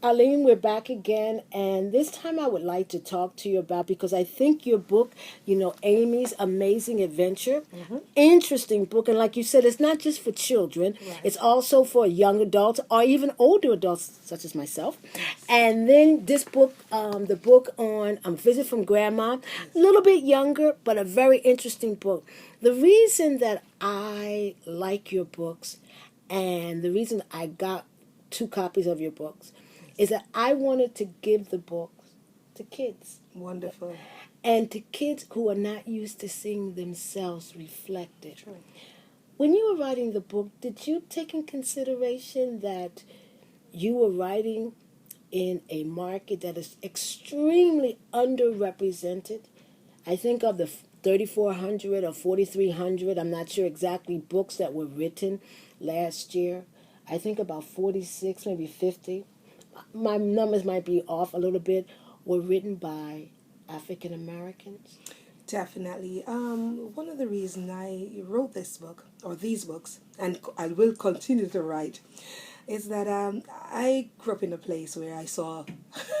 Arlene, we're back again, and this time I would like to talk to you about because I think your book, Amy's Amazing Adventure, interesting book, and like you said, it's not just for children; Right. it's also for young adults or even older adults, such as myself. And then this book, the book on Visit from Grandma, a little bit younger, but a very interesting book. The reason that I like your books, and the reason I got two copies of your books is that I wanted to give the books to kids Wonderful. and to kids who are not used to seeing themselves reflected. True. When you were writing the book, did you take in consideration that you were writing in a market that is extremely underrepresented? I think of the 3,400 or 4,300, I'm not sure exactly, books that were written last year. I think about 46, maybe 50. My numbers might be off a little bit, were written by African Americans. Definitely. One of the reasons I wrote this book, or these books, and I will continue to write, is that I grew up in a place where I saw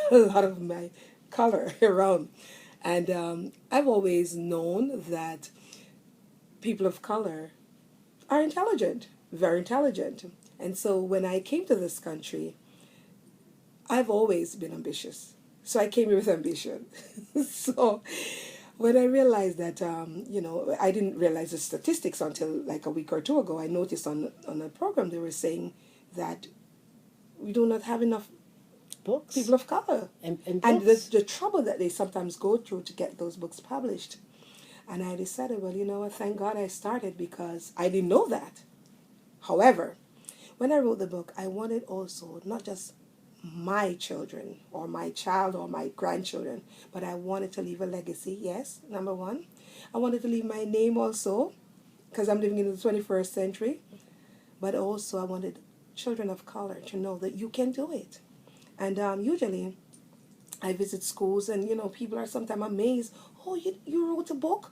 a lot of my color around. And I've always known that people of color are intelligent, very intelligent. And so when I came to this country, I've always been ambitious. So I came here with ambition. So when I realized that, I didn't realize the statistics until like a week or two ago. I noticed on a program they were saying that we do not have enough Books people of color. and And books. the trouble that they sometimes go through to get those books published. And I decided, well, you know what, thank God I started because I didn't know that. However, when I wrote the book, I wanted also not just my children or my child or my grandchildren, but I wanted to leave a legacy, yes, number one. I wanted to leave my name also because I'm living in the 21st century, but also I wanted children of color to know that you can do it. And usually I visit schools and, people are sometimes amazed, oh, you wrote a book?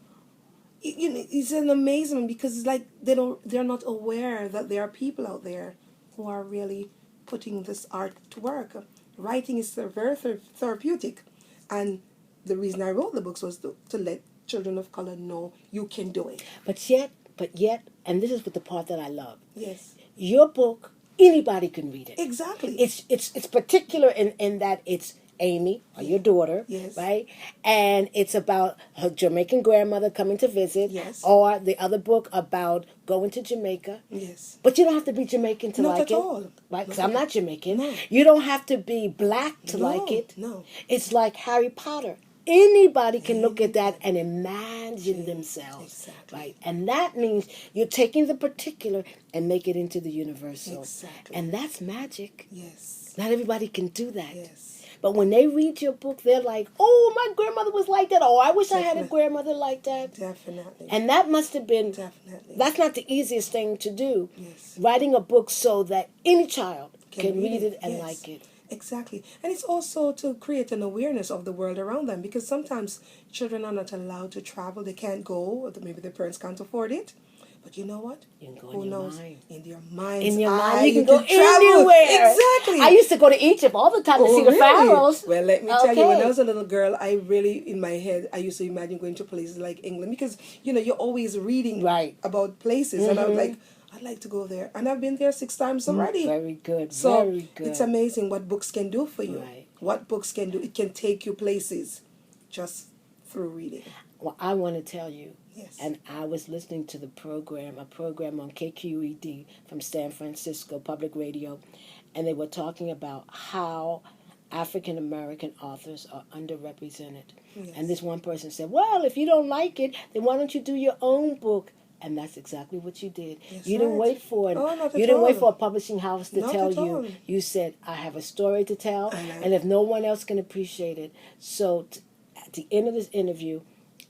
It's an amazement because it's like they're not aware that there are people out there who are really putting this art to work. Writing is very therapeutic, and the reason I wrote the books was to let children of color know you can do it. But yet, and this is what the part that I love. Yes, Your book, anybody can read it. exactly. It's particular in that it's Amy, or your daughter, Yes. right? And it's about her Jamaican grandmother coming to visit, Yes. or the other book about going to Jamaica. Yes. But you don't have to be Jamaican to Not like at it. all. Right? Because Not I'm at- not Jamaican. No. You don't have to be black to No, like it. no. It's like Harry Potter. Anybody can look at that and imagine themselves. Exactly. Right? And that means you're taking the particular and make it into the universal. Exactly. And that's magic. Yes. Not everybody can do that. Yes. But when they read your book, they're like, oh, my grandmother was like that. Oh, I wish I had a Definitely. grandmother like that. Definitely. And that must have been, Definitely. that's not the easiest thing to do. Yes. Writing a book so that any child can read it and yes. like it. Exactly. And it's also to create an awareness of the world around them because sometimes children are not allowed to travel. They can't go, or maybe their parents can't afford it. But you know what? You can go Who in your knows? mind. In your mind. In your mind, you can go travel. anywhere. Exactly. I used to go to Egypt all the time to see the really? pharaohs. Well, let me tell you, when Okay. I was a little girl, I really, in my head, I used to imagine going to places like England because, you're always reading Right. about places. And I was like, I'd like to go there. And I've been there 6 times already. Very good. So Very good. it's amazing what books can do for you. Right. What books can do. It can take you places just through reading. Well, I want to tell you, Yes. and I was listening to a program on KQED from San Francisco Public Radio, and they were talking about how African American authors are underrepresented. Yes. And this one person said, well, if you don't like it, then why don't you do your own book? And that's exactly what you did. That's You didn't right. wait for it. Oh, not You at didn't wait all. for a publishing house to Not tell at you. all. You said, I have a story to tell, Uh-huh. and if no one else can appreciate it. So at the end of this interview,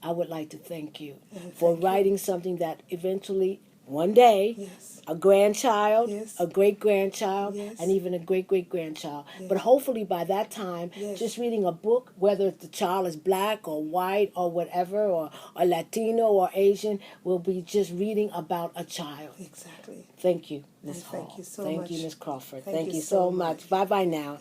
I would like to thank you for thank you. writing something that eventually, one day, Yes. a grandchild, Yes. a great-grandchild, Yes. and even a great-great-grandchild. Yes. But hopefully by that time, Yes. just reading a book, whether the child is black or white or whatever, or Latino or Asian, will be just reading about a child. Exactly. Thank you, Ms. And thank Hall. you so Thank much. you, Ms. Crawford. Thank Thank you you so so much. Bye-bye now.